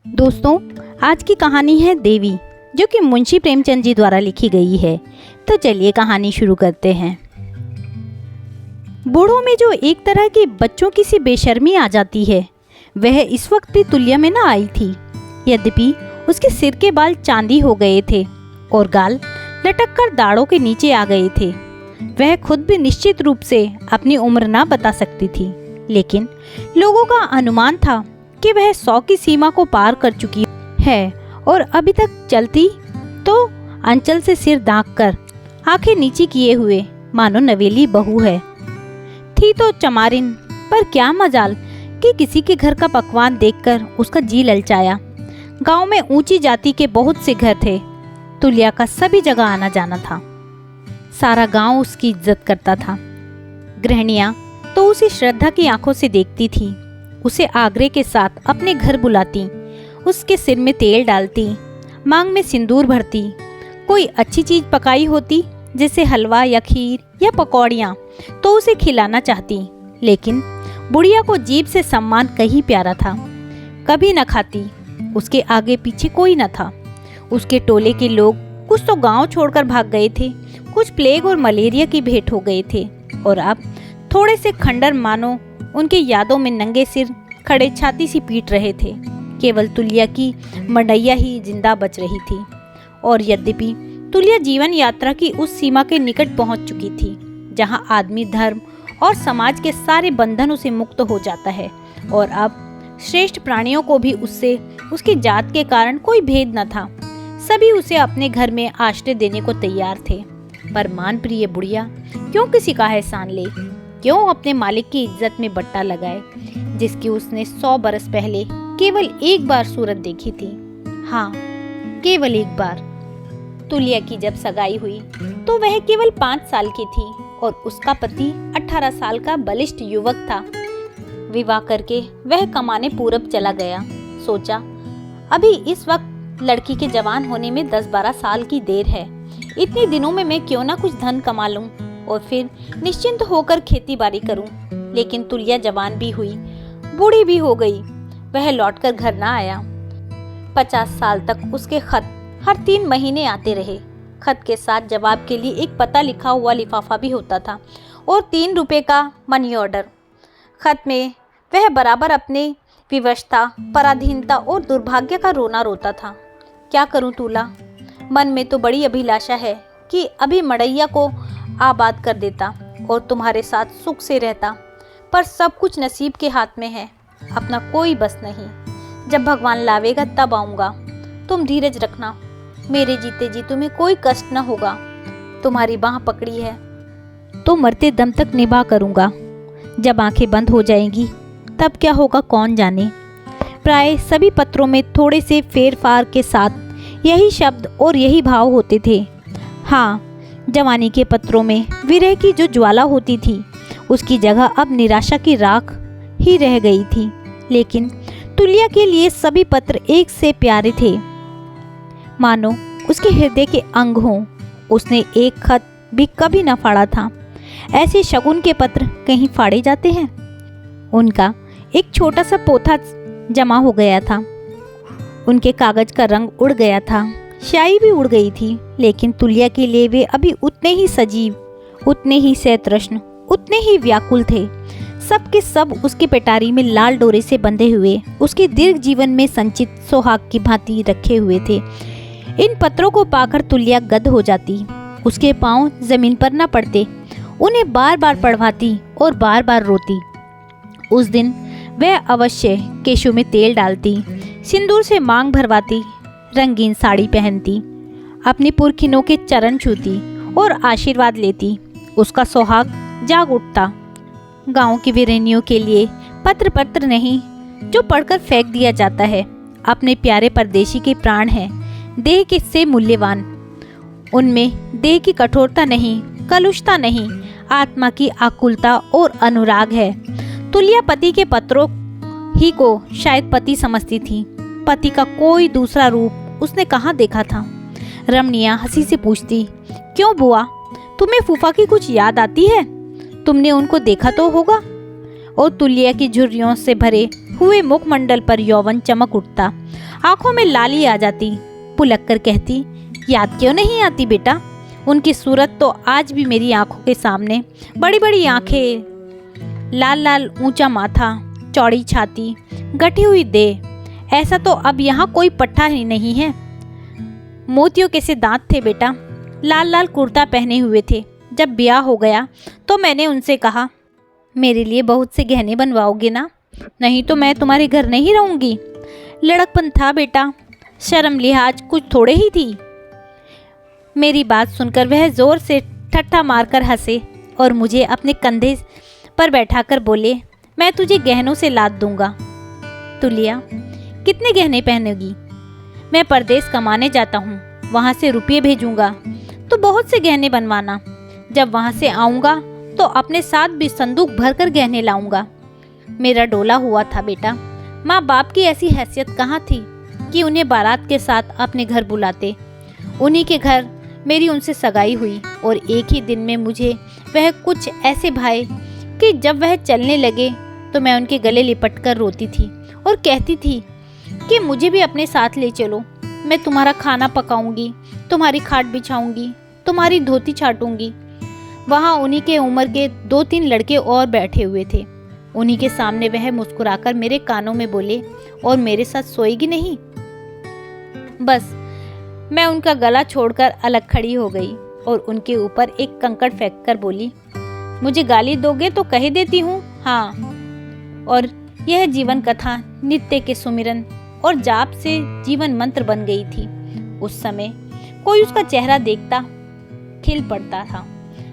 दोस्तों, आज की कहानी है देवी, जो कि मुंशी प्रेमचंद जी द्वारा लिखी गई है। तो चलिए कहानी शुरू करते हैं। बूढ़ों में जो एक तरह की बच्चों की सी बेशर्मी आ जाती है, वह इस वक्त भी तुल्या में न आई थी। यद्यपि उसके सिर के बाल चांदी हो गए थे और गाल लटक कर दाढ़ों के नीचे आ गए थे। वह खुद भी निश्चित रूप से अपनी उम्र ना बता सकती थी, लेकिन लोगों का अनुमान था कि वह 100 की सीमा को पार कर चुकी है और अभी तक चलती तो अंचल से सिर दाग कर आंखें नीची किए हुए मानो नवेली बहू है। थी तो चमारिन, पर क्या मजाल कि किसी के घर का पकवान देखकर उसका जी ललचाया। गांव में ऊंची जाति के बहुत से घर थे। तुल्या का सभी जगह आना जाना था। सारा गांव उसकी इज्जत करता था। गृहणियां तो उसे श्रद्धा की आंखों से देखती थी, उसे आग्रह के साथ अपने घर बुलाती, उसके सिर में तेल डालती, मांग में सिंदूर भरती। कोई अच्छी चीज पकाई होती जैसे हलवा या खीर या पकौड़ियाँ तो उसे खिलाना चाहती, लेकिन बुढ़िया को जीभ से सम्मान कहीं प्यारा था। कभी न खाती, उसके आगे पीछे कोई न था। उसके टोले के लोग कुछ तो गांव छोड़कर भाग गए थे, कुछ प्लेग और मलेरिया की भेंट हो गए थे और अब थोड़े से खंडर मानो उनके यादों में नंगे सिर खड़े छाती सी पीट रहे थे। केवल तुल्या की मडैया ही जिंदा बच रही थी। और यद्यपि तुल्या जीवन यात्रा की उस सीमा के निकट पहुंच चुकी थी जहां आदमी धर्म और समाज के सारे बंधनों से मुक्त हो जाता है और अब श्रेष्ठ प्राणियों को भी उससे उसकी जात के कारण कोई भेद न था। सभी उसे अपने घर में आश्रय देने को तैयार थे। पर मान प्रिय बुढ़िया क्यों किसी का एहसान ले, क्यों अपने मालिक की इज्जत में बट्टा लगाए, जिसकी उसने 100 बरस पहले केवल एक बार सूरत देखी थी। हाँ, केवल एक बार। तुल्या की जब सगाई हुई तो वह केवल 5 साल की थी और उसका पति 18 साल का बलिष्ठ युवक था। विवाह करके वह कमाने पूरब चला गया। सोचा अभी इस वक्त लड़की के जवान होने में 10-12 साल की देर है। इतने दिनों में मैं क्यों ना कुछ धन कमा लूं और फिर निश्चिंत होकर खेती बाड़ी करूं। लेकिन तुल्या जवान भी हुई, बूढ़ी भी हो गई। वह लौटकर घर ना आया। 50 साल तक उसके खत हर 3 महीने आते रहे। खत के साथ जवाब के लिए एक पता लिखा हुआ लिफाफा भी होता था और 3 रुपए का मनी ऑर्डर। खत में वह बराबर अपने विवशता, पराधीनता और दुर्भाग्य का रोना रोता था। क्या करूं तुला, मन में तो बड़ी अभिलाषा है कि अभी मड़ैया को आबाद कर देता और तुम्हारे साथ सुख से रहता, पर सब कुछ नसीब के हाथ में है, अपना कोई बस नहीं। जब भगवान लावेगा तब आऊँगा। तुम धीरज रखना, मेरे जीते जी तुम्हें कोई कष्ट न होगा। तुम्हारी बाह पकड़ी है तो मरते दम तक निभा करूँगा। जब आंखें बंद हो जाएंगी तब क्या होगा कौन जाने। प्राय सभी पत्रों में थोड़े से फेर फार के साथ यही शब्द और यही भाव होते थे। हाँ, जवानी के पत्रों में विरह की जो ज्वाला होती थी उसकी जगह अब निराशा की राख ही रह गई थी। लेकिन तुल्या के लिए सभी पत्र एक से प्यारे थे, मानो उसके हृदय के अंग हों। उसने एक खत भी कभी न फाड़ा था। ऐसे शगुन के पत्र कहीं फाड़े जाते हैं? उनका एक छोटा सा पोथा जमा हो गया था। उनके कागज का रंग उड़ गया था, स्याही भी उड़ गई थी, लेकिन तुल्या के लिए वे अभी उतने ही सजीव, उतने ही सतृष्ण, उतने ही व्याकुल थे। सब के सब उसकी पेटारी में लाल डोरे से बंधे हुए उसके दीर्घ जीवन में संचित सोहाग की भांति रखे हुए थे। इन पत्रों को पाकर तुल्या गद हो जाती, उसके पांव जमीन पर न पड़ते, उन्हें बार बार पढ़वाती और बार बार रोती। उस दिन वह अवश्य केशों में तेल डालती, सिंदूर से मांग भरवाती, रंगीन साड़ी पहनती, अपनी पुरखिनों के चरण छूती और आशीर्वाद लेती। उसका सोहाग जाग उठता। गांव की वीरानियों के लिए पत्र नहीं जो पढ़कर फेंक दिया जाता है। अपने प्यारे परदेशी के प्राण हैं, देह के से मूल्यवान। उनमें देह की कठोरता नहीं, कलुषता नहीं, आत्मा की आकुलता और अनुराग है। तुल्या पति के पत्रों ही को शायद पति समझती थी। पति का कोई दूसरा रूप उसने कहाँ देखा था। रमणिया हंसी से पूछती, क्यों बुआ, तुम्हें फूफा की कुछ याद आती है? तुमने उनको देखा तो होगा। और तुल्या की झुर्रियों से भरे हुए मुखमंडल पर यौवन चमक उठता, आंखों में लाली आ जाती। पुलक कर कहती, याद क्यों नहीं आती बेटा? उनकी सूरत तो आज भी मेरी आंखों के सामने, बड़ी बड़ी आंखें, लाल लाल ऊंचा माथा, चौड़ी छाती, गठी हुई देह। ऐसा तो अब यहाँ कोई पट्टा ही नहीं है। मोतियों के से दांत थे बेटा, लाल लाल कुर्ता पहने हुए थे। जब ब्याह हो गया तो मैंने उनसे कहा, मेरे लिए बहुत से गहने बनवाओगे ना, नहीं तो मैं तुम्हारे घर नहीं रहूँगी। लड़कपन था बेटा, शर्म लिहाज कुछ थोड़े ही थी। मेरी बात सुनकर वह जोर से ठट्ठा मारकर हंसे और मुझे अपने कंधे पर बैठाकर बोले, मैं तुझे गहनों से लाद दूंगा। तुलिया, कितने गहने पहनेगी? मैं परदेश कमाने जाता हूँ, वहाँ से रुपये भेजूंगा, तो बहुत से गहने बनवाना। जब वहाँ से आऊँगा तो अपने साथ भी संदूक भरकर गहने लाऊंगा। मेरा डोला हुआ था बेटा। माँ बाप की ऐसी हैसियत कहाँ थी कि उन्हें बारात के साथ अपने घर बुलाते। उन्हीं के घर मेरी उनसे सगाई हुई और एक ही दिन में मुझे वह कुछ ऐसे भाए कि जब वह चलने लगे तो मैं उनके गले लिपट कर रोती थी और कहती थी कि मुझे भी अपने साथ ले चलो। मैं तुम्हारा खाना पकाऊंगी, तुम्हारी खाट बिछाऊंगी, तुम्हारी धोती छाटूंगी। वहाँ उन्हीं के उम्र के 2-3 लड़के और बैठे हुए थे। उन्हीं के सामने वह मुस्कुराकर मेरे कानों में बोले, और मेरे साथ सोएगी नहीं? बस मैं उनका गला छोड़कर अलग खड़ी हो गई और उनके ऊपर एक कंकड़ फेंक कर बोली, मुझे गाली दोगे तो कह देती हूँ हाँ। और यह जीवन कथा नित्य के सुमिरन और जाप से जीवन मंत्र बन गई थी। उस समय कोई उसका चेहरा देखता खिल पड़ता था।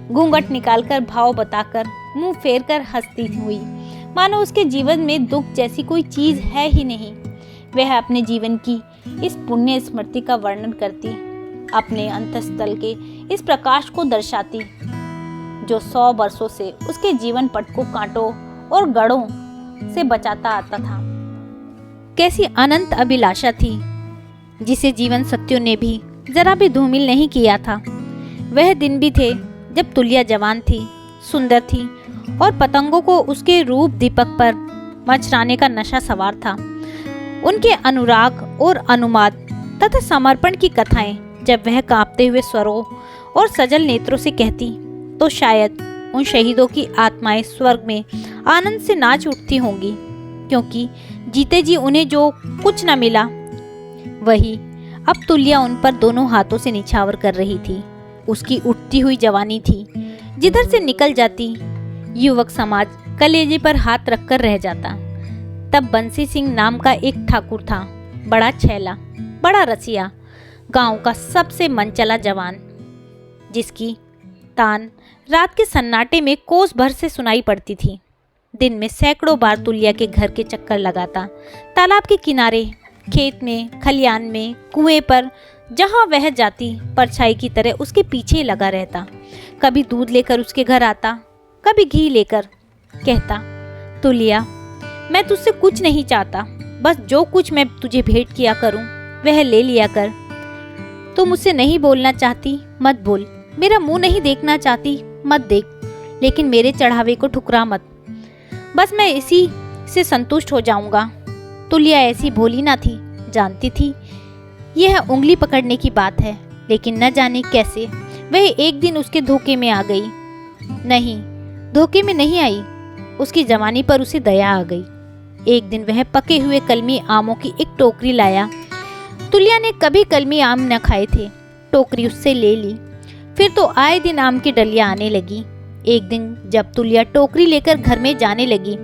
घूंघट निकालकर, भाव बताकर, मुंह फेर कर हंसती हुई, मानो उसके जीवन में दुख जैसी कोई चीज है ही नहीं। वह अपने जीवन की इस पुण्य स्मृति का वर्णन करती, अपने अंतःस्थल के इस प्रकाश को दर्शाती जो 100 वर्षों से उसके जीवन पट को कांटों और गढ़ों से बचाता आता था। कैसी अनंत अभिलाषा थी जिसे जीवन सत्यों ने भी जरा भी धूमिल नहीं किया था। वह दिन भी थे जब तुलिया जवान थी, सुंदर थी और पतंगों को उसके रूप दीपक पर मचराने का नशा सवार था। उनके अनुराग और अनुमाद तथा समर्पण की कथाएं जब वह कांपते हुए स्वरों और सजल नेत्रों से कहती तो शायद उन शहीदों की आत्माएं स्वर्ग में आनंद से नाच उठती होंगी, क्योंकि जीते जी उन्हें जो कुछ न मिला वही अब तुलिया उन पर दोनों हाथों से निछावर कर रही थी। उसकी उठती हुई जवानी थी, जिधर से निकल जाती युवक समाज कलेजे पर हाथ रखकर रह जाता। तब बंसी सिंह नाम का एक ठाकुर था, बड़ा छैला, बड़ा रसिया, गांव का सबसे मनचला जवान, जिसकी तान रात के सन्नाटे में कोस भर से सुनाई पड़ती थी। दिन में सैकड़ों बार तुलिया के घर के चक्कर लगाता, तालाब के किनारे, खेत में, खलियान में, कुएं पर, जहां वह जाती परछाई की तरह उसके पीछे लगा रहता। कभी दूध लेकर उसके घर आता, कभी घी लेकर। कहता, तुलिया, मैं तुझसे कुछ नहीं चाहता, बस जो कुछ मैं तुझे भेंट किया करूं वह ले लिया कर। तू मुझसे नहीं बोलना चाहती मत बोल, मेरा मुंह नहीं देखना चाहती मत देख, लेकिन मेरे चढ़ावे को ठुकरा मत, बस मैं इसी से संतुष्ट हो जाऊंगा। तुलिया ऐसी भोली ना थी, जानती थी यह उंगली पकड़ने की बात है, लेकिन न जाने कैसे वह एक दिन उसके धोखे में आ गई। नहीं, धोखे में नहीं आई, उसकी जवानी पर उसे दया आ गई। एक दिन वह पके हुए कलमी आमों की एक टोकरी लाया। तुलिया ने कभी कलमी आम न खाए थे, टोकरी उससे ले ली। फिर तो आए दिन आम की डलियां आने लगी। एक दिन जब तुलिया टोकरी लेकर घर में जाने लगी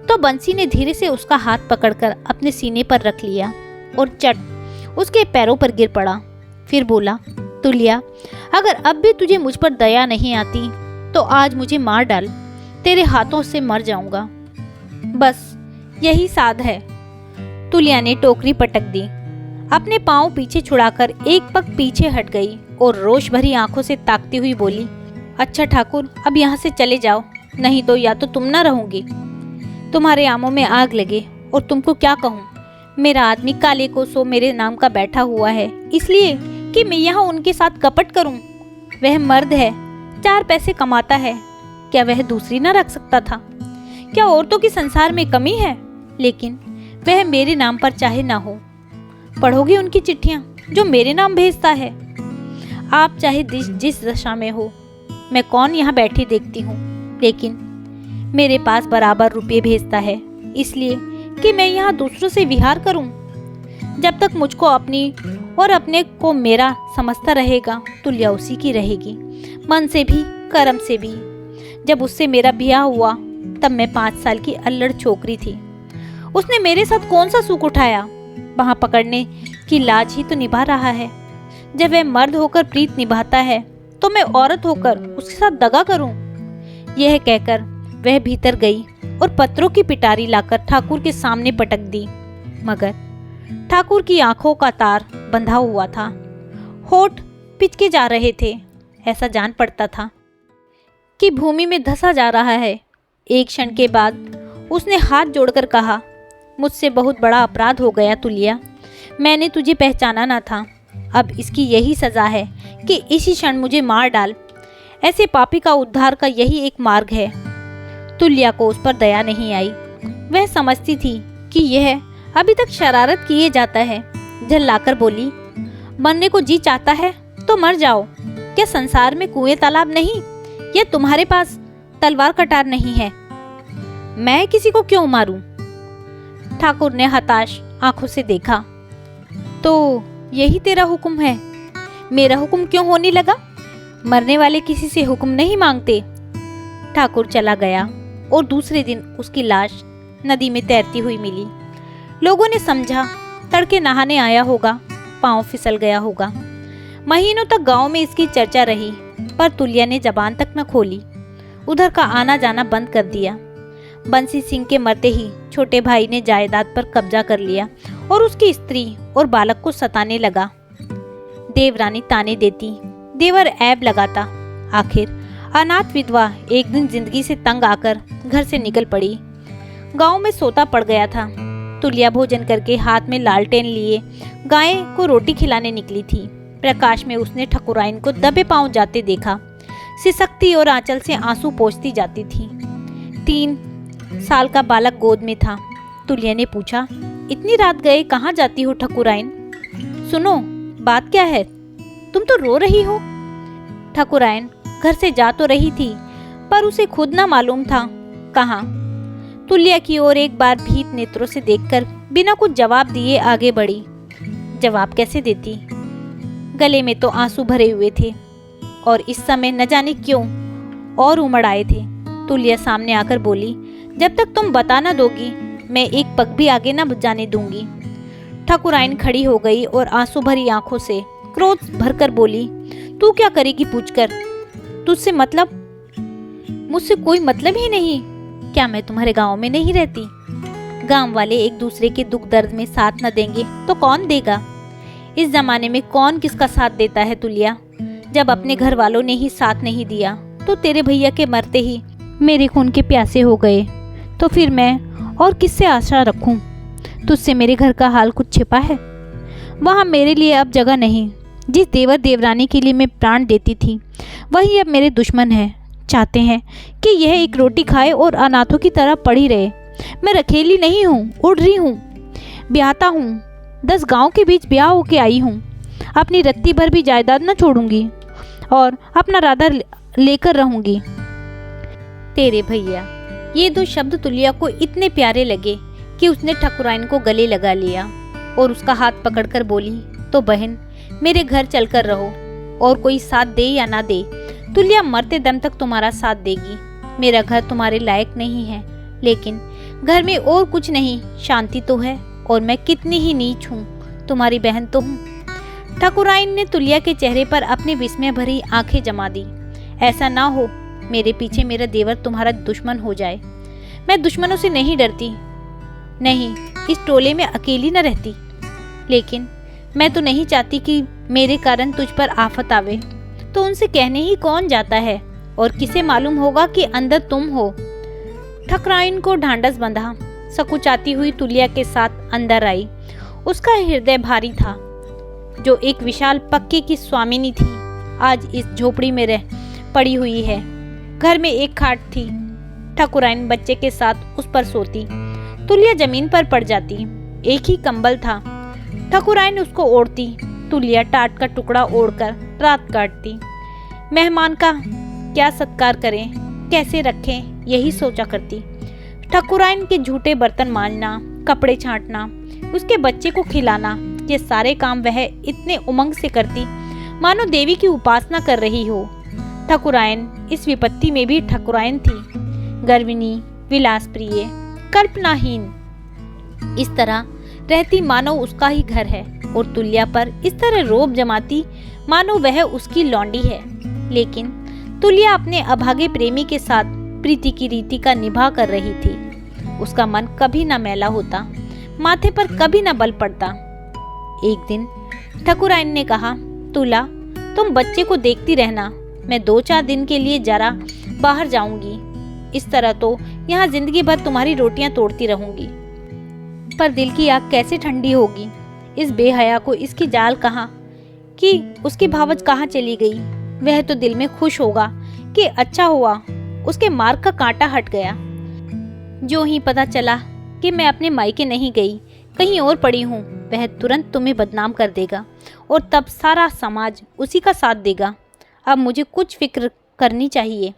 तो बंसी ने धीरे से उसका हाथ पकड़कर अपने सीने पर रख लिया और चट उसके पैरों पर गिर पड़ा। फिर बोला, तुलिया, अगर अब भी तुझे मुझ पर दया नहीं आती तो आज मुझे मार डाल, तेरे हाथों से मर जाऊंगा, बस यही साध है। तुलिया ने टोकरी पटक दी, अपने पांव पीछे छुड़ाकर एक पग पीछे हट गई और रोष भरी आंखों से ताकती हुई बोली, अच्छा ठाकुर, अब यहाँ से चले जाओ, नहीं तो या तो तुम ना रहोगी, तुम्हारे आमों में आग लगे। और तुमको क्या कहूँ, मेरा आदमी काले को सो मेरे नाम का बैठा हुआ है, इसलिए कि मैं यहाँ उनके साथ कपट करूँ। वह मर्द है, 4 पैसे कमाता है, क्या वह दूसरी ना रख सकता था? क्या औरतों की संसार में कमी है? लेकिन वह मेरे नाम पर चाहे ना हो। पढ़ोगे उनकी चिट्ठियाँ जो मेरे नाम भेजता है? आप चाहे जिस दशा में हो, मैं कौन यहाँ बैठी देखती हूँ, लेकिन मेरे पास बराबर रुपये भेजता है, इसलिए कि मैं यहाँ दूसरों से विहार करूँ। जब तक मुझको अपनी और अपने को मेरा समझता रहेगा, तुल्या उसी की रहेगी, मन से भी कर्म से भी। जब उससे मेरा ब्याह हुआ तब मैं 5 साल की अल्लड़ छोकरी थी। उसने मेरे साथ कौन सा सुख उठाया? वहाँ पकड़ने की लाज ही तो निभा रहा है। जब वह मर्द होकर प्रीत निभाता है तो मैं औरत होकर उसके साथ दगा करूं? यह कहकर वह भीतर गई और पत्रों की पिटारी लाकर ठाकुर के सामने पटक दी, मगर ठाकुर की आंखों का तार बंधा हुआ था। होठ पिचके जा रहे थे। ऐसा जान पड़ता था कि भूमि में धंसा जा रहा है। एक क्षण के बाद उसने हाथ जोड़कर कहा, मुझसे बहुत बड़ा अपराध हो गया तुलिया। मैंने तुझे पहचाना ना था। अब इसकी यही सज़ा है कि इसी क्षण मुझे मार डाल। ऐसे पापी का उद्धार का यही एक मार्ग है। तुल्या को उस पर दया नहीं आई। वह समझती थी कि यह अभी तक शरारत किए जाता है। झल्लाकर बोली, मरने को जी चाहता है तो मर जाओ। क्या संसार में कुएं तालाब नहीं? या तुम्हारे पास तलवार कटार नहीं है? मैं किसी को क्यों मारूं? ठाकुर ने हताश आंखों से देखा। तो यही तेरा हुक्म है? मेरा हुक्म क्यों होने लगा? मरने वाले किसी से हुक्म नहीं मांगते। ठाकुर चला गया और दूसरे दिन उसकी लाश नदी में तैरती हुई मिली। लोगों ने समझा तड़के नहाने आया होगा, पांव फिसल गया होगा। महीनों तक गांव में इसकी चर्चा रही, पर तुल्या ने जबान तक न खोली। उधर का आना जाना बंद कर दिया। बंसी सिंह के मरते ही छोटे भाई ने जायदाद पर कब्जा कर लिया और उसकी स्त्री और बालक को सताने लगा। देवरानी ताने देती, देवर ऐब लगाता। आखिर अनाथ विधवा एक दिन जिंदगी से तंग आकर घर से निकल पड़ी। गांव में सोता पड़ गया था। तुल्या भोजन करके हाथ में लालटेन लिए गाय को रोटी खिलाने निकली थी। प्रकाश में उसने ठकुराइन को दबे पांव जाते देखा। सिसकती और आंचल से आंसू पोंछती जाती थी। 3 साल का बालक गोद में था। तुल्या ने पूछा, इतनी रात गए कहाँ जाती हो ठकुराइन? सुनो, बात क्या है? तुम तो रो रही हो। ठकुराइन घर से जा तो रही थी, पर उसे खुद ना मालूम था कहाँ। तुल्या की ओर एक बार भीत नेत्रों से देखकर बिना कुछ जवाब दिए आगे बढ़ी। जवाब कैसे देती? गले में तो आंसू भरे हुए थे और इस समय न जाने क्यों और उमड़ आए थे। तुल्या सामने आकर बोली, जब तक तुम बता ना दोगी मैं एक पग भी आगे न जाने दूंगी। ठाकुराइन खड़ी हो गई और आंसू भरी आंखों से क्रोध भरकर बोली, तू क्या करेगी पूछकर? तुझसे मतलब? मुझसे कोई मतलब ही नहीं। क्या मैं तुम्हारे गांव में नहीं रहती? गांव वाले एक दूसरे के दुख दर्द में साथ न देंगे तो कौन देगा? इस जमाने में कौन किसका साथ देता है तुल्या? जब अपने घर वालों ने ही साथ नहीं दिया तो तेरे भैया के मरते ही मेरे खून के प्यासे हो गए, तो फिर मैं और किससे आशा रखूं? तुझसे मेरे घर का हाल कुछ छिपा है? वहाँ मेरे लिए अब जगह नहीं। जिस देवर देवरानी के लिए मैं प्राण देती थी वही अब मेरे दुश्मन है। चाहते हैं कि यह एक रोटी खाए और अनाथों की तरह पड़ी रहे। मैं रखेली नहीं हूँ, उड़ रही हूँ, ब्याहता हूँ। 10 गांव के बीच ब्याह होके आई हूँ। अपनी रत्ती भर भी जायदाद न छोड़ूंगी और अपना राधा लेकर रहूंगी। तेरे भैया, ये 2 शब्द तुल्या को इतने प्यारे लगे कि उसने ठकुराइन को गले लगा लिया और उसका हाथ पकड़कर बोली, तो बहन मेरे घर चलकर रहो, और कोई साथ दे या ना दे, तुल्या मरते दम तक तुम्हारा साथ देगी। मेरा घर तुम्हारे लायक नहीं है, लेकिन घर में और कुछ नहीं, शांति तो है, और मैं कितनी ही नीच हूँ, तुम्हारी बहन तो हूँ। ठाकुराइन ने तुल्या के चेहरे पर अपनी विस्मय भरी आंखें जमा दी। ऐसा ना हो मेरे पीछे मेरा देवर तुम्हारा दुश्मन हो जाए। मैं दुश्मनों से नहीं डरती, नहीं इस टोले में अकेली न रहती, लेकिन मैं तो नहीं चाहती कि मेरे कारण तुझ पर आफत आवे। तो उनसे कहने ही कौन जाता है, और किसे मालूम होगा कि अंदर तुम हो। ठकुराइन को ढांढस बंधा। सकुचाती हुई तुल्या के साथ अंदर आई। उसका हृदय भारी था। जो एक विशाल पक्के की स्वामिनी थी, आज इस झोपड़ी में रह पड़ी हुई है। घर में एक खाट थी। ठकुराइन बच्चे के साथ उस पर सोती। तुल्या जमीन पर पड़ जाती। एक ही कंबल था। ठाकुराइन उसको ओढ़ती, तुलिया टाट का टुकड़ा ओढ़कर रात काटती। मेहमान का क्या सत्कार करें, कैसे रखें, यही सोचा करती। ठाकुराइन के झूठे बर्तन मांजना, कपड़े छांटना, उसके बच्चे को खिलाना, ये सारे काम वह इतने उमंग से करती मानो देवी की उपासना कर रही हो। ठाकुराइन इस विपत्ति में भी ठाकुराइन थी, गर्विणी, विलासप्रिय, कल्पनाहीन। इस तरह रहती मानो उसका ही घर है और तुल्या पर इस तरह रोब जमाती मानो वह उसकी लौंडी है। लेकिन तुल्या अपने अभागे प्रेमी के साथ प्रीति की रीति का निभा कर रही थी। उसका मन कभी न मैला होता, माथे पर कभी न बल पड़ता। एक दिन ठाकुराइन ने कहा, तुला, तुम बच्चे को देखती रहना, मैं 2-4 दिन के लिए जरा बाहर जाऊंगी। इस तरह तो यहाँ जिंदगी भर तुम्हारी रोटियां तोड़ती रहूंगी। पर दिल की आग कैसे ठंडी होगी। इस बेहया को इसकी जाल कहाँ कि उसकी भावज कहाँ चली गई। वह तो दिल में खुश होगा कि अच्छा हुआ उसके मार्ग का कांटा हट गया। जो ही पता चला कि मैं अपने मायके नहीं गई, कहीं और पड़ी हूँ, वह तुरंत तुम्हें बदनाम कर देगा और तब सारा समाज उसी का साथ देगा। अब मुझे कुछ फिक्र करनी चाहिए।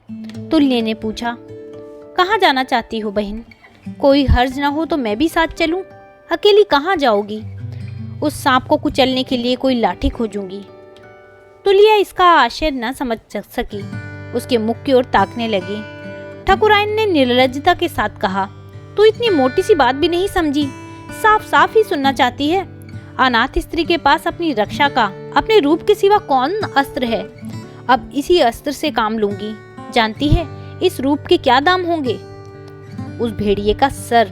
तुल्य ने पूछा, कहाँ जाना चाहती हो बहन? कोई हर्ज ना हो तो मैं भी साथ चलूं? अकेली कहाँ जाओगी? उस सांप को कुचलने के लिए कोई लाठी खोजूंगी। तुलिया इसका आशय न समझ सकी, उसके मुख की ओर ताकने लगी। ठाकुराइन ने निर्लज्जता के साथ कहा, तू इतनी मोटी सी बात भी नहीं समझी, साफ साफ ही सुनना चाहती है। अनाथ स्त्री के पास अपनी रक्षा का अपने रूप के सिवा कौन अस्त्र है? अब इसी अस्त्र से काम लूंगी। जानती है इस रूप के क्या दाम होंगे? उस भेड़िए का सर,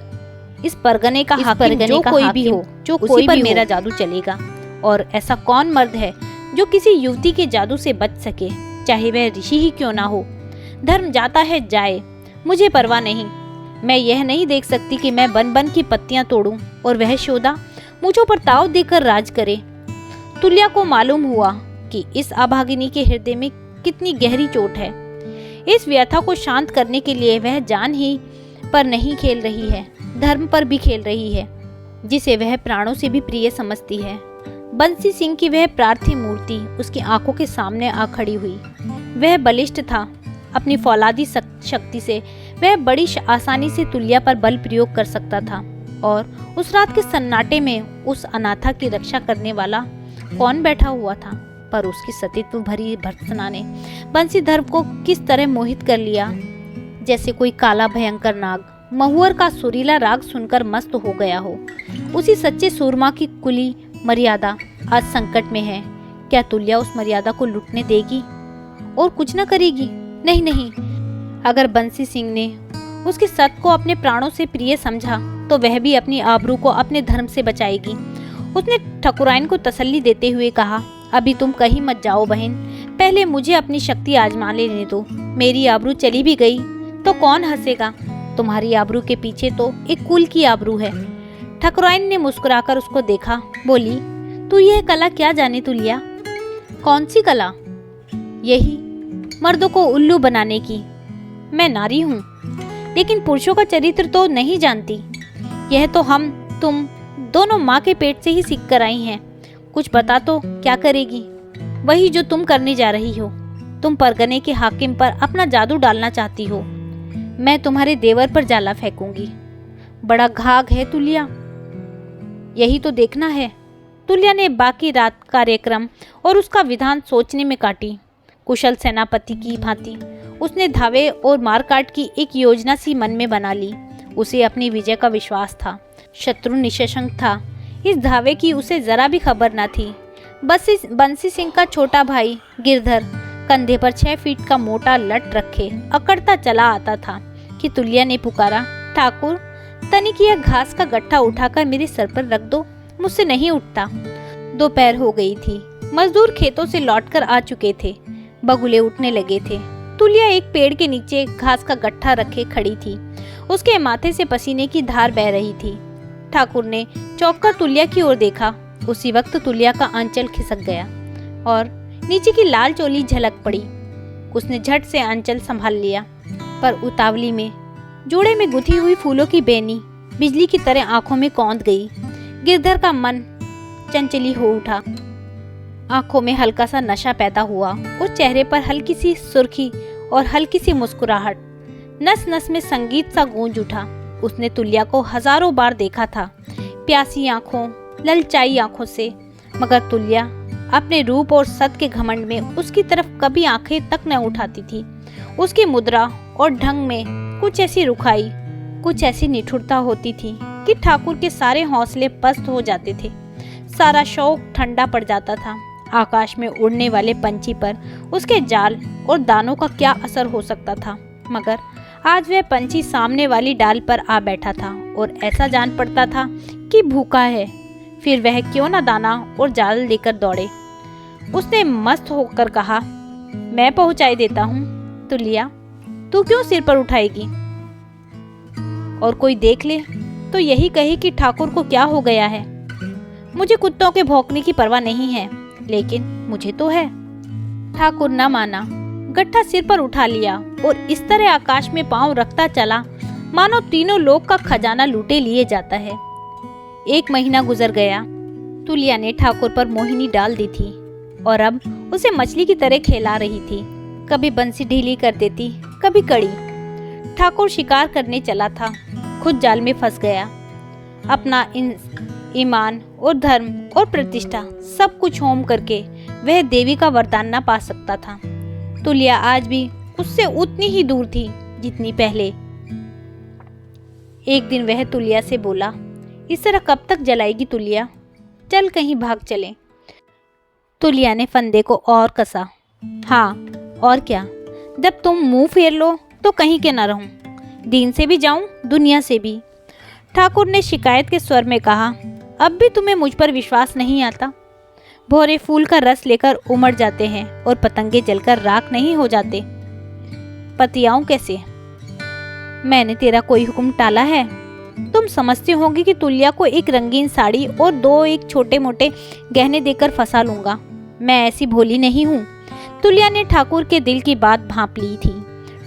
इस परगने का हाकिम, जो कोई भी हो, जो कोई पर मेरा जादू चलेगा। और ऐसा कौन मर्द है जो किसी युवती के जादू से बच सके, चाहे वह ऋषि ही क्यों ना हो। धर्म जाता है जाए, मुझे परवाह नहीं। मैं यह नहीं देख सकती कि मैं बन बन की पत्तियां तोड़ूं और वह शोधा मुझों पर ताव देकर राज करे। तुल्या को मालूम हुआ कि इस अभागिनी के हृदय में कितनी गहरी चोट है। इस व्यथा को शांत करने के लिए वह जान ही पर नहीं खेल रही है, धर्म पर भी खेल रही है, जिसे वह प्राणों से भी प्रिय समझती है। बंसी सिंह की वह पार्थिव मूर्ति उसकी आंखों के सामने आ खड़ी हुई। वह बलिष्ठ था, अपनी फौलादी शक्ति से वह बड़ी आसानी से तुल्या पर बल प्रयोग कर सकता था। और उस रात के सन्नाटे में उस अनाथा की रक्षा करने वाला कौन बैठा हुआ था? पर उसकी सतीत्व भरी भर्त्सना ने बंसीधर को किस तरह मोहित कर लिया, जैसे कोई काला भयंकर नाग महुअर का सुरीला राग सुनकर मस्त हो गया हो। उसी सच्चे सूरमा की कुली मर्यादा आज संकट में है। क्या तुल्या उस मर्यादा को लुटने देगी और कुछ न करेगी? नहीं नहीं, अगर बंसी सिंह ने उसके सत को अपने प्राणों से प्रिय समझा तो वह भी अपनी आबरू को अपने धर्म से बचाएगी। उसने ठाकुराइन को तसल्ली देते हुए कहा, अभी तुम कहीं मत जाओ बहन, पहले मुझे अपनी शक्ति आजमा लेने दो। मेरी आबरू चली भी गई तो कौन हंसेगा? तुम्हारी आबरू के पीछे तो एक कुल की आबरू है। ठाकुराइन ने मुस्कुराकर उसको देखा, बोली, तू यह कला क्या जाने तुलिया? कौन सी कला? यही मर्दों को उल्लू बनाने की। मैं नारी हूँ, लेकिन पुरुषों का चरित्र तो नहीं जानती। यह तो हम तुम दोनों माँ के पेट से ही सीख कर आई हैं। कुछ बता तो क्या करेगी? वही जो तुम करने जा रही हो। तुम परगने के हाकिम पर अपना जादू डालना चाहती हो। मैं तुम्हारे देवर पर जाला फेंकूंगी। बड़ा घाघ है तुलिया, यही तो देखना है। तुलिया ने बाकी रात कार्यक्रम और उसका विधान सोचने में काटी। कुशल सेनापति की भांति उसने धावे और मारकाट की एक योजना सी मन में बना ली। उसे अपनी विजय का विश्वास था। शत्रु निशंक था, इस धावे की उसे जरा भी खबर न थी। बंसी सिंह का छोटा भाई गिरधर कंधे पर 6 फीट का मोटा लट रखे अकड़ता चला आता था कि तुलिया ने पुकारा, ठाकुर, तनिक यह घास का गट्ठा उठाकर मेरे सर पर रख दो, मुझसे नहीं उठता। दोपहर हो गई थी। मजदूर खेतों से लौटकर आ चुके थे। बगुले उठने लगे थे। तुलिया एक पेड़ के नीचे घास का गट्ठा रखे खड़ी थी। उसके माथे से पसीने की धार बह रही थी। ठाकुर ने चौंककर तुलिया की ओर देखा। उसी वक्त तुलिया का आंचल खिसक गया और नीचे की लाल चोली झलक पड़ी। उसने झट से आंचल संभाल लिया, पर उतावली में जोड़े में गुथी हुई फूलों की बेनी बिजली की तरह आंखों में कौंध गई। गिरधर का मन चंचली हो उठा। आंखों में हल्का सा नशा पैदा हुआ और चेहरे पर हल्की सी सुर्खी और हल्की सी मुस्कुराहट। नस नस में संगीत सा गूंज उठा। उसने तुल्या को हजारों बार देखा था, प्यासी आंखों, ललचाई आंखों से, मगर तुल्या अपने रूप और सत के घमंड में उसकी तरफ कभी आंखें तक न उठाती थी। उसकी मुद्रा और ढंग में कुछ ऐसी रुखाई, कुछ ऐसी निठुरता होती थी कि ठाकुर के सारे हौसले पस्त हो जाते थे। सारा शौक ठंडा पड़ जाता था। आकाश में उड़ने वाले पंछी पर उसके जाल और दानों का क्या असर हो सकता था, मगर आज वह पंछी सामने वाली डाल पर आ बैठा था और ऐसा जान पड़ता था कि भूखा है, फिर वह क्यों न दाना और जाल लेकर दौड़े। उसने मस्त होकर कहा, मैं पहुंचाई देता हूँ। तुलिया, तू क्यों सिर पर उठाएगी? और कोई देख ले तो यही कहे कि ठाकुर को क्या हो गया है। मुझे कुत्तों के भौंकने की परवाह नहीं है, लेकिन मुझे तो है। ठाकुर न माना, गट्ठा सिर पर उठा लिया और इस तरह आकाश में पांव रखता चला मानो तीनों लोक का खजाना लूटे लिए जाता है। 1 महीना गुजर गया। तुलिया ने ठाकुर पर मोहिनी डाल दी थी और अब उसे मछली की तरह खेला रही थी। कभी बंसी ढीली कर देती, कभी कड़ी। ठाकुर शिकार करने चला था, खुद जाल में फंस गया। अपना ईमान और धर्म और प्रतिष्ठा सब कुछ होम करके वह देवी का वरदान न पा सकता था। तुलिया आज भी उससे उतनी ही दूर थी जितनी पहले। एक दिन वह तुलिया से बोला, इस तरह कब तक जलाएगी तुलिया? चल कहीं भाग चलें। तुलिया ने फंदे को और कसा। हाँ और क्या, जब तुम मुंह फेर लो तो कहीं के न रहूं, दीन से भी जाऊं दुनिया से भी। ठाकुर ने शिकायत के स्वर में कहा, अब भी तुम्हें मुझ पर विश्वास नहीं आता? भौरे फूल का रस लेकर उमड़ जाते हैं और पतंगे जलकर राख नहीं हो जाते। पतियाऊं कैसे? मैंने तेरा कोई हुक्म टाला है? तुम समझते होंगे कि तुलिया को एक रंगीन साड़ी और 2 छोटे मोटे गहने देकर फंसा लूंगा। मैं ऐसी भोली नहीं हूँ। तुलिया ने ठाकुर के दिल की बात भांप ली थी।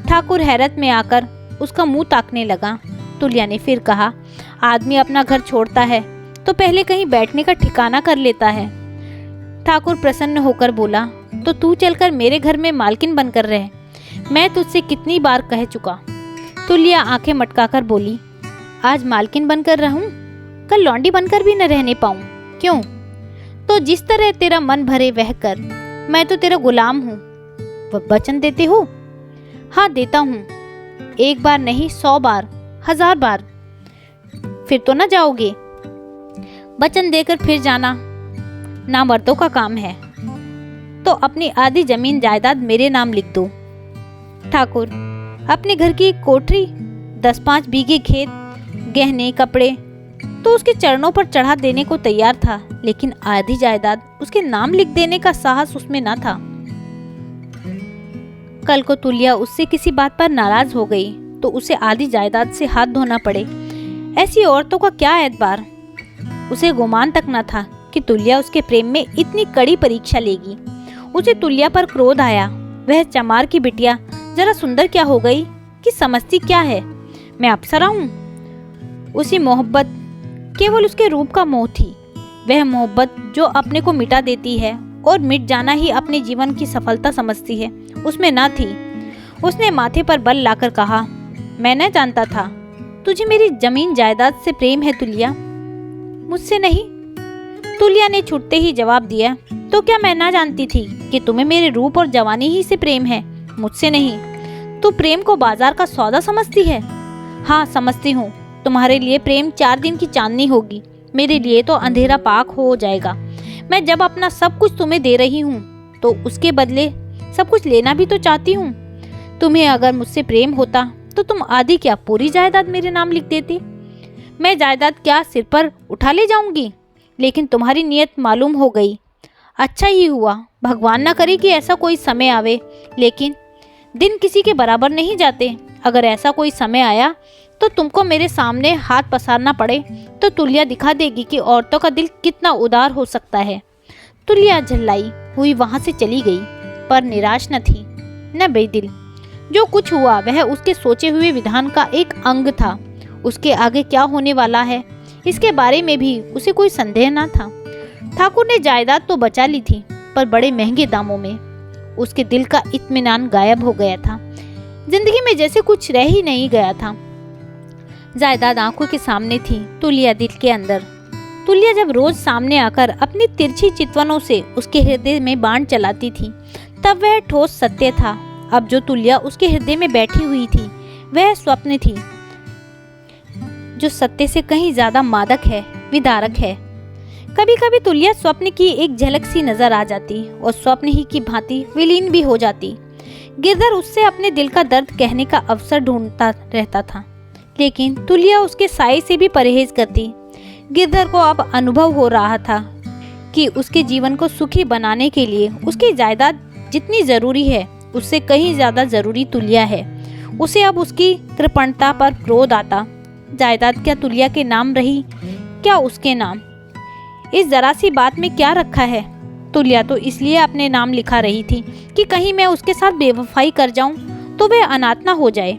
ठाकुर हैरत में आकर उसका मुंह ताकने लगा। तुलिया ने फिर कहा, आदमी अपना घर छोड़ता है तो पहले कहीं बैठने का ठिकाना कर लेता है। ठाकुर प्रसन्न होकर बोला, तो तू चलकर मेरे घर में मालकिन बनकर रह। मैं तुझसे कितनी बार कह चुका। तुलिया आंखें मटकाकर बोली, आज मालकिन बनकर रहूं, कल लौंडी बनकर भी न रहने पाऊं। क्यों? तो जिस तरह तेरा मन भरे वह कर। मैं तो तेरा गुलाम हूँ। वह वचन देते हो? हाँ देता हूँ। 1 बार नहीं, 100 बार, 1000 बार। फिर तो न जाओगे? वचन देकर फिर जाना नामर्दों का काम है। तो अपनी आधी जमीन जायदाद मेरे नाम लिख दो। ठाकुर अपने घर की एक कोठरी, 10-5 बीघे खेत, गहने, कपड़े तो उसके चरणों पर चढ़ा देने को तैयार था, लेकिन आधी जायदाद उसके नाम लिख देने का साहस उसमें न था। कल को तुलिया उससे किसी बात पर नाराज हो गई तो उसे आधी जायदाद से हाथ धोना पड़े, ऐसी औरतों का क्या एतबार। उसे गुमान तक न था कि तुलिया उसके प्रेम में इतनी कड़ी परीक्षा लेगी। उसे तुलिया पर क्रोध आया। वह चमार की बिटिया जरा सुंदर क्या हो गई कि समझती क्या है, मैं अप्सरा हूँ। उसी मोहब्बत केवल उसके रूप का मोह थी। वह मोहब्बत जो अपने को मिटा देती है और मिट जाना ही अपने जीवन की सफलता समझती है, उसमें ना थी। उसने माथे पर बल लाकर कहा, मैं न जानता था तुझे मेरी जमीन जायदाद से प्रेम है तुलिया। मुझसे नहीं। तुलिया ने छुटते ही जवाब दिया, तो क्या मैं ना जानती थी कि तुम्हें मेरे रूप और जवानी ही से प्रेम है, मुझसे नहीं। तू प्रेम को बाजार का सौदा समझती है? हाँ समझती हूँ। तुम्हारे लिए प्रेम 4 दिन की चांदनी होगी, मेरे लिए तो अंधेरा पाक हो जाएगा। मैं जब अपना सब कुछ तुम्हें दे रही हूँ तो उसके बदले सब कुछ लेना भी तो चाहती हूँ। तुम्हें अगर मुझसे प्रेम होता तो तुम आधी क्या पूरी जायदाद मेरे नाम लिख देती। मैं जायदाद क्या सिर पर उठा ले जाऊंगी, लेकिन तुम्हारी नीयत मालूम हो गई। अच्छा ही हुआ, भगवान ना करे कि ऐसा कोई समय आवे, लेकिन दिन किसी के बराबर नहीं जाते। अगर ऐसा कोई समय आया तो तुमको मेरे सामने हाथ पसारना पड़े तो तुलिया दिखा देगी कि औरतों का दिल कितना उदार हो सकता है। तुलिया झल्लाई हुई वहां से चली गई, पर निराश न थी न बेदिल। जो कुछ हुआ वह उसके सोचे हुए विधान का एक अंग था। उसके आगे क्या होने वाला है इसके बारे में भी उसे कोई संदेह न था। ठाकुर ने जायदाद तो बचा ली थी, पर बड़े महंगे दामों में। उसके दिल का इत्मीनान गायब हो गया था। जिंदगी में जैसे कुछ रह ही नहीं गया था। जायदाद आंखों के सामने थी, तुलिया दिल के अंदर। तुलिया जब रोज सामने आकर अपनी तिरछी चितवनों से उसके हृदय में बाण चलाती थी, तब वह ठोस सत्य था। अब जो तुलिया उसके हृदय में बैठी हुई थी, वह स्वप्न थी, जो सत्य से कहीं ज्यादा मादक है, विदारक है। कभी कभी तुलिया स्वप्न की एक झलक सी नजर आ जाती और स्वप्न ही की भांति विलीन भी हो जाती। गिरधर उससे अपने दिल का दर्द कहने का अवसर ढूंढता रहता था, लेकिन तुलिया उसके साये से भी परहेज करती। गिरधर को अब अनुभव हो रहा था कि उसके जीवन को सुखी बनाने के लिए उसकी जायदाद जितनी जरूरी है, उससे कहीं ज्यादा जरूरी तुलिया है। उसे अब उसकी कृपणता पर क्रोध आता। जायदाद क्या तुलिया के नाम रही, क्या उसके नाम? इस जरा सी बात में क्या रखा है? तुलिया तो इसलिए अपने नाम लिखा रही थी कि कहीं मैं उसके साथ बेवफाई कर जाऊं तो वह अनाथ ना हो जाए।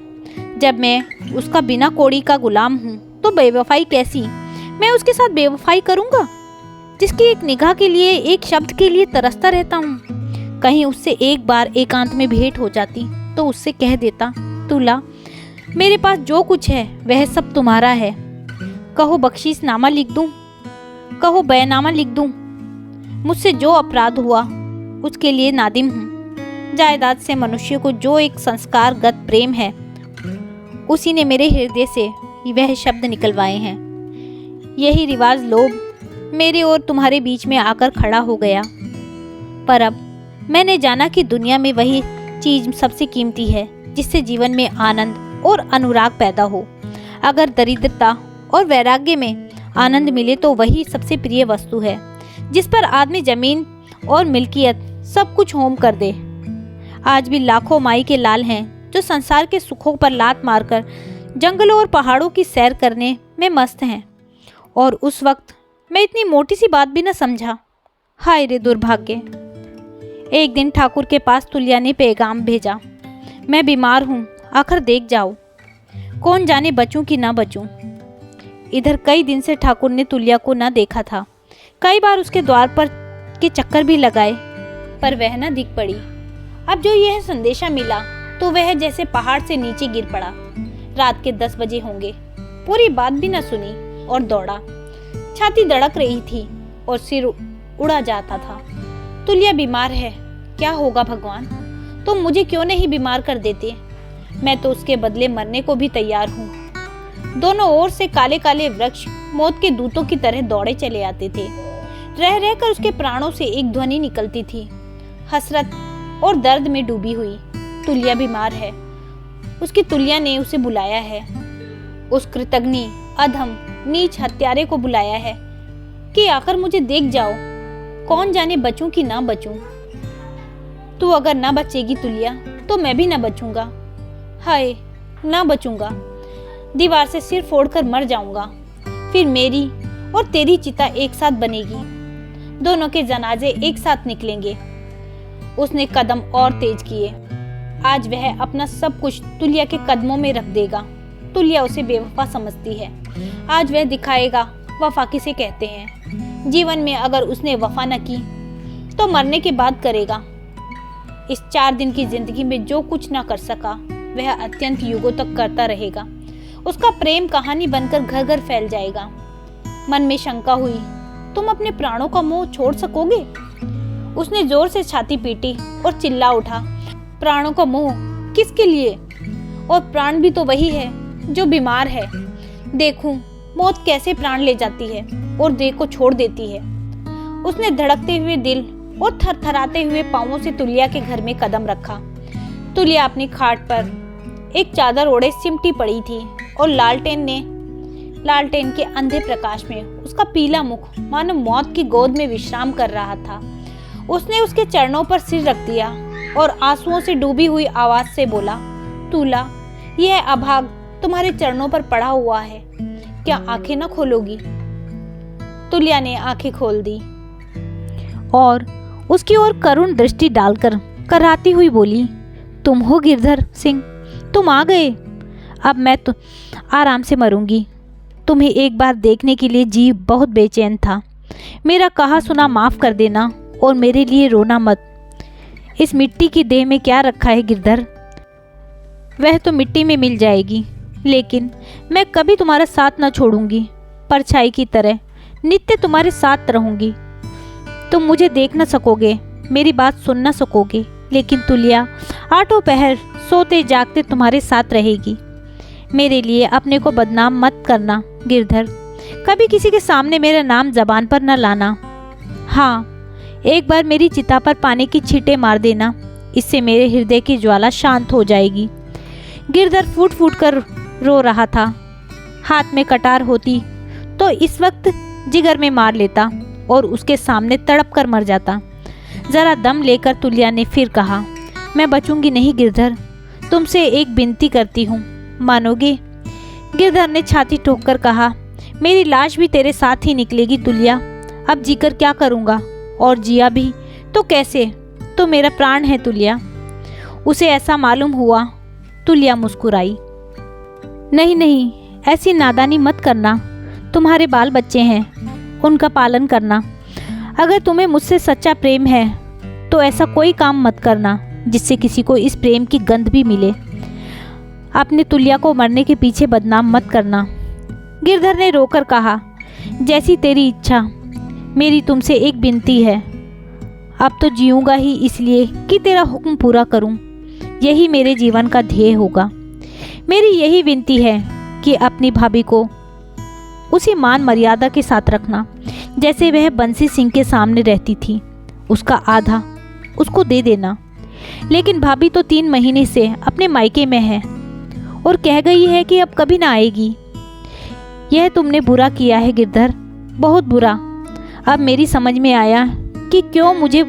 जब मैं उसका बिना कोड़ी का गुलाम हूँ तो बेवफाई कैसी? मैं उसके साथ बेवफाई करूँगा, जिसकी एक निगाह के लिए, एक शब्द के लिए तरसता रहता हूँ। कहीं उससे एक बार एकांत में भेंट हो जाती तो उससे कह देता, तुला, मेरे पास जो कुछ है वह सब तुम्हारा है। कहो बख्शीशनामा लिख दूं, कहो बैनामा लिख दूं। मुझसे जो अपराध हुआ उसके लिए नादिम हूँ। जायदाद से मनुष्य को जो एक संस्कारगत प्रेम है, उसी ने मेरे हृदय से वह शब्द निकलवाए हैं। यही रिवाज लोभ मेरे और तुम्हारे बीच में आकर खड़ा हो गया। पर अब मैंने जाना कि दुनिया में वही चीज सबसे कीमती है जिससे जीवन में आनंद और अनुराग पैदा हो। अगर दरिद्रता और वैराग्य में आनंद मिले तो वही सबसे प्रिय वस्तु है, जिस पर आदमी जमीन और मिल्कियत सब कुछ होम कर दे। आज भी लाखों माई के लाल हैं जो संसार के सुखों पर लात मारकर जंगलों और पहाड़ों की सैर करने में मस्त हैं। और उस वक्त मैं इतनी मोटी सी बात भी न समझा। हाय रे दुर्भाग्य। एक दिन ठाकुर के पास तुलिया ने पैगाम भेजा, मैं बीमार हूँ, आखिर देख जाओ। कौन जाने बचूं कि ना बचूं। इधर कई दिन से ठाकुर ने तुलिया को न देखा था। कई बार उसके द्वार पर के चक्कर भी लगाए, पर वह न दिख पड़ी। अब जो यह संदेशा मिला तो वह जैसे पहाड़ से नीचे गिर पड़ा। रात के 10 बजे होंगे। पूरी बात भी न सुनी और दौड़ा। छाती धड़क रही थी और सिर उड़ा जाता था। तुलिया बीमार है, क्या होगा भगवान? तुम मुझे क्यों नहीं बीमार कर देते? मैं तो उसके बदले मरने को भी तैयार हूँ। दोनों ओर से काले काले वृक्ष मौत के दूतों की तरह दौड़े चले आते थे। रह रहकर उसके प्राणों से एक ध्वनि निकलती थी, हसरत और दर्द में डूबी हुई। तुलिया बीमार है। उसकी तुलिया ने उसे बुलाया है। उस कृतघ्नि, अधम, नीच हत्यारे को बुलाया है कि आकर मुझे देख जाओ। कौन जाने बचूं कि ना बचूं। तू अगर ना बचेगी तुलिया तो मैं भी ना बचूंगा। हाय, ना बचूंगा। दीवार से सिर फोड़कर मर जाऊंगा। फिर मेरी और तेरी चिता एक साथ बनेगी। दोनों के जनाजे एक साथ निकलेंगे। उसने कदम और तेज किए। आज वह अपना सब कुछ तुलिया के कदमों में रख देगा। तुलिया उसे बेवफा समझती है। आज वह दिखाएगा वफा किसे कहते हैं। जीवन में अगर उसने वफा न की तो मरने के बाद करेगा। इस 4 दिन की जिंदगी में जो कुछ न कर सका वह अत्यंत युगों तक करता रहेगा। उसका प्रेम कहानी बनकर घर घर फैल जाएगा। मन में शंका हुई, तुम अपने प्राणों का मोह छोड़ सकोगे? उसने जोर से छाती पीटी और चिल्ला उठा, प्राणों का मोह किसके लिए? और प्राण भी तो वही है जो बीमार है। देखूं मौत कैसे प्राण ले जाती है और देह को छोड़ देती है। उसने धड़कते हुए दिल और थरथराते हुए पांवों से तुलिया के घर में कदम रखा। तुलिया अपनी खाट पर एक चादर ओढ़े सिमटी पड़ी थी और लालटेन के अंधे प्रकाश में उसका पीला मुख मानो मौत की गोद में विश्राम कर रहा था। उसने उसके चरणों पर सिर रख दिया और आंसुओं से डूबी हुई आवाज से बोला, तुला, यह अभाग तुम्हारे चरणों पर पड़ा हुआ है, क्या आंखें न खोलोगी? तुलिया ने आंखें खोल दी और उसकी ओर करुण दृष्टि डालकर कराती हुई बोली, तुम हो गिरधर सिंह, तुम आ गए। अब मैं तो आराम से मरूंगी। तुम्हें एक बार देखने के लिए जी बहुत बेचैन था। मेरा कहा सुना माफ़ कर देना और मेरे लिए रोना मत। इस मिट्टी की देह में क्या रखा है गिरधर? वह तो मिट्टी में मिल जाएगी, लेकिन मैं कभी तुम्हारा साथ न छोड़ूंगी। परछाई की तरह नित्य तुम्हारे साथ रहूंगी। तुम मुझे देख न सकोगे, मेरी बात सुन न सकोगे, लेकिन तुलिया आठों पहर सोते जागते तुम्हारे साथ रहेगी। मेरे लिए अपने को बदनाम मत करना गिरधर। कभी किसी के सामने मेरा नाम जबान पर न लाना। हाँ, एक बार मेरी चिता पर पानी की छींटे मार देना, इससे मेरे हृदय की ज्वाला शांत हो जाएगी। गिरधर फूट फूट कर रो रहा था। हाथ में कटार होती तो इस वक्त जिगर में मार लेता और उसके सामने तड़प कर मर जाता। जरा दम लेकर तुलिया ने फिर कहा, मैं बचूंगी नहीं गिरधर, तुमसे एक विनती करती हूँ, मानोगे? गिरधर ने छाती ठोक कर कहा, मेरी लाश भी तेरे साथ ही निकलेगी तुलिया। अब जीकर क्या करूँगा, और जिया भी तो कैसे? तो मेरा प्राण है तुलिया। उसे ऐसा मालूम हुआ। तुलिया मुस्कुराई। नहीं नहीं, ऐसी नादानी मत करना। तुम्हारे बाल बच्चे हैं, उनका पालन करना। अगर तुम्हें मुझसे सच्चा प्रेम है तो ऐसा कोई काम मत करना जिससे किसी को इस प्रेम की गंध भी मिले। अपने तुलिया को मरने के पीछे बदनाम मत करना। गिरधर ने रोकर कहा, जैसी तेरी इच्छा, मेरी तुमसे एक विनती है। अब तो जीऊँगा ही इसलिए कि तेरा हुक्म पूरा करूं। यही मेरे जीवन का ध्येय होगा। मेरी यही विनती है कि अपनी भाभी को उसी मान मर्यादा के साथ रखना जैसे वह बंसी सिंह के सामने रहती थी। उसका आधा उसको दे देना। लेकिन भाभी तो 3 महीने से अपने मायके में है और कह गई है कि अब कभी ना आएगी। यह तुमने बुरा किया है गिरधर, बहुत बुरा। अब मेरी समझ में आया कि क्यों मुझे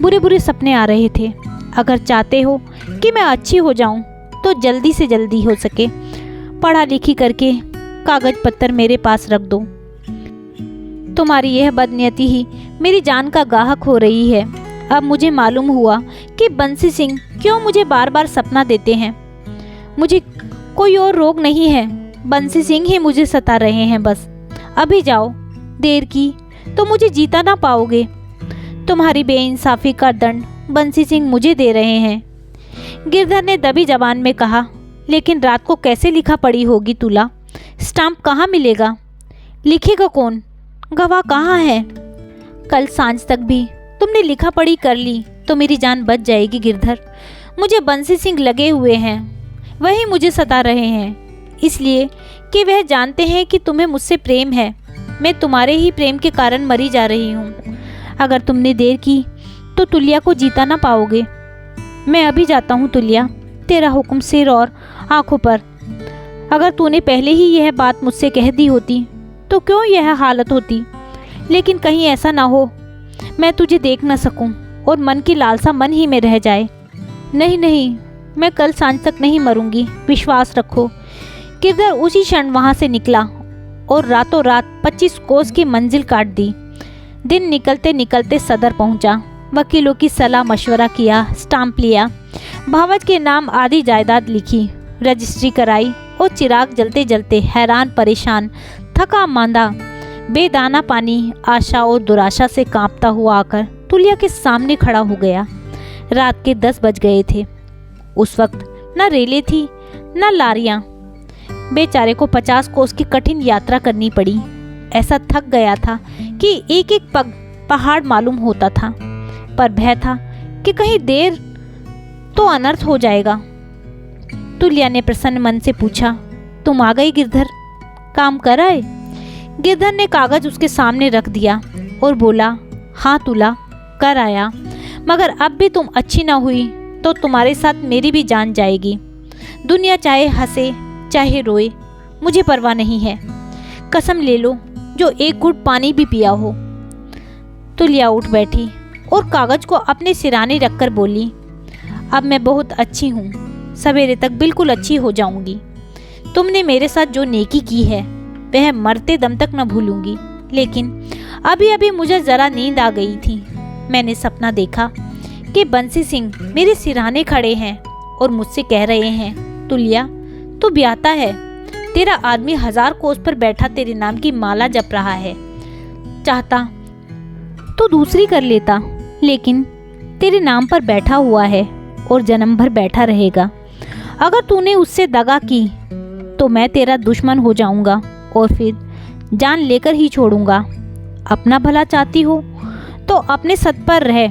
बुरे बुरे सपने आ रहे थे। अगर चाहते हो कि मैं अच्छी हो जाऊं तो जल्दी से जल्दी हो सके पढ़ा लिखी करके कागज पत्तर मेरे पास रख दो। तुम्हारी यह बदनीयती ही मेरी जान का गाहक हो रही है। अब मुझे मालूम हुआ कि बंसी सिंह क्यों मुझे बार बार सपना देते हैं। मुझे कोई और रोग नहीं है, बंसी सिंह ही मुझे सता रहे हैं बस। अभी जाओ, देर की तो मुझे जीता ना पाओगे। तुम्हारी बेइंसाफी का दंड बंसी सिंह मुझे दे रहे हैं। गिरधर ने दबी जबान में कहा, लेकिन रात को कैसे लिखा पड़ी होगी तुला? स्टाम्प कहाँ मिलेगा? लिखेगा कौन? गवाह कहाँ है? कल सांझ तक भी तुमने लिखा पढ़ी कर ली तो मेरी जान बच जाएगी गिरधर। मुझे बंसी सिंह लगे हुए हैं, वही मुझे सता रहे हैं, इसलिए कि वह जानते हैं कि तुम्हें मुझसे प्रेम है। मैं तुम्हारे ही प्रेम के कारण मरी जा रही हूँ। अगर तुमने देर की तो तुलिया को जीता ना पाओगे। मैं अभी जाता हूँ तुलिया, तेरा हुक्म सिर और आंखों पर। अगर तूने पहले ही यह बात मुझसे कह दी होती तो क्यों यह हालत होती। लेकिन कहीं ऐसा ना हो मैं तुझे देख ना सकूं और मन की लालसा मन ही में रह जाए। नहीं नहीं, मैं कल सांझ तक नहीं मरूंगी, विश्वास रखो। गिरधर उसी क्षण वहाँ से निकला और रातों रात 25 कोस की मंजिल काट दी। दिन निकलते निकलते सदर पहुंचा। वकीलों की सलाह मशवरा किया, स्टाम्प लिया, भावज के नाम आधी जायदाद लिखी, रजिस्ट्री कराई और चिराग जलते जलते हैरान परेशान थका मांदा बेदाना पानी आशा और दुराशा से कांपता हुआ आकर तुलिया के सामने खड़ा हो गया। रात के 10 बज गए थे। उस वक्त न रेलें थी न लारियां। बेचारे को 50 कोस की कठिन यात्रा करनी पड़ी। ऐसा थक गया था कि एक एक पग पहाड़ मालूम होता था, पर भय था कि कहीं देर तो अनर्थ हो जाएगा। तुलिया ने प्रसन्न मन से पूछा, तुम आ गई गिरधर, काम कर आए? गिरधर ने कागज उसके सामने रख दिया और बोला, हाँ तुला, कर आया, मगर अब भी तुम अच्छी ना हुई तो तुम्हारे साथ मेरी भी जान जाएगी। दुनिया चाहे हंसे चाहे रोए, मुझे परवाह नहीं है। कसम ले लो जो एक घूंट पानी भी पिया हो। तुलिया उठ बैठी और कागज को अपने सिराने रखकर बोली, अब मैं बहुत अच्छी हूँ, सवेरे तक बिल्कुल अच्छी हो जाऊंगी। तुमने मेरे साथ जो नेकी की है वह मरते दम तक न भूलूंगी। लेकिन अभी अभी मुझे ज़रा नींद आ गई थी। मैंने सपना देखा कि बंसी सिंह मेरे सिरहाने खड़े हैं और मुझसे कह रहे हैं, तुलिया तू ब्याता है, तेरा आदमी 1000 कोस पर बैठा तेरे नाम की माला जप रहा है। चाहता तो दूसरी कर लेता, लेकिन तेरे नाम पर बैठा हुआ है और जन्म भर बैठा रहेगा। अगर तूने उससे दगा की तो मैं तेरा दुश्मन हो जाऊंगा और फिर जान लेकर ही छोड़ूंगा। अपना भला चाहती हो तो अपने सत पर रह।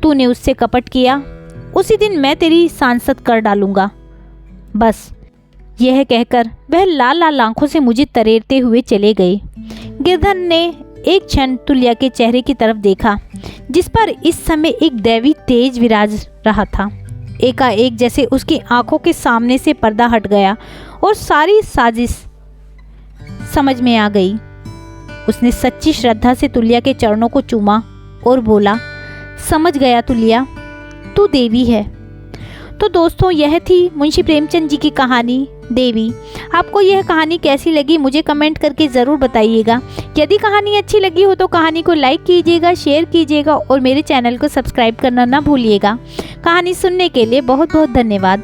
तूने उससे कपट किया, उसी दिन मैं तेरी सांसद कर डालूंगा। बस यह कहकर वह लाल लाल आंखों से मुझे तरेरते हुए चले गए। गिरधर ने एक क्षण तुल्या के चेहरे की तरफ देखा, जिस पर इस समय एक दैवी तेज विराज रहा था। एकाएक जैसे उसकी आंखों के सामने से पर्दा हट गया और सारी साजिश समझ में आ गई। उसने सच्ची श्रद्धा से तुल्या के चरणों को चूमा और बोला, समझ गया तुल्या, तू देवी है। तो दोस्तों, यह थी मुंशी प्रेमचंद जी की कहानी देवी। आपको यह कहानी कैसी लगी मुझे कमेंट करके ज़रूर बताइएगा। यदि कहानी अच्छी लगी हो तो कहानी को लाइक कीजिएगा, शेयर कीजिएगा और मेरे चैनल को सब्सक्राइब करना ना भूलिएगा। कहानी सुनने के लिए बहुत बहुत धन्यवाद।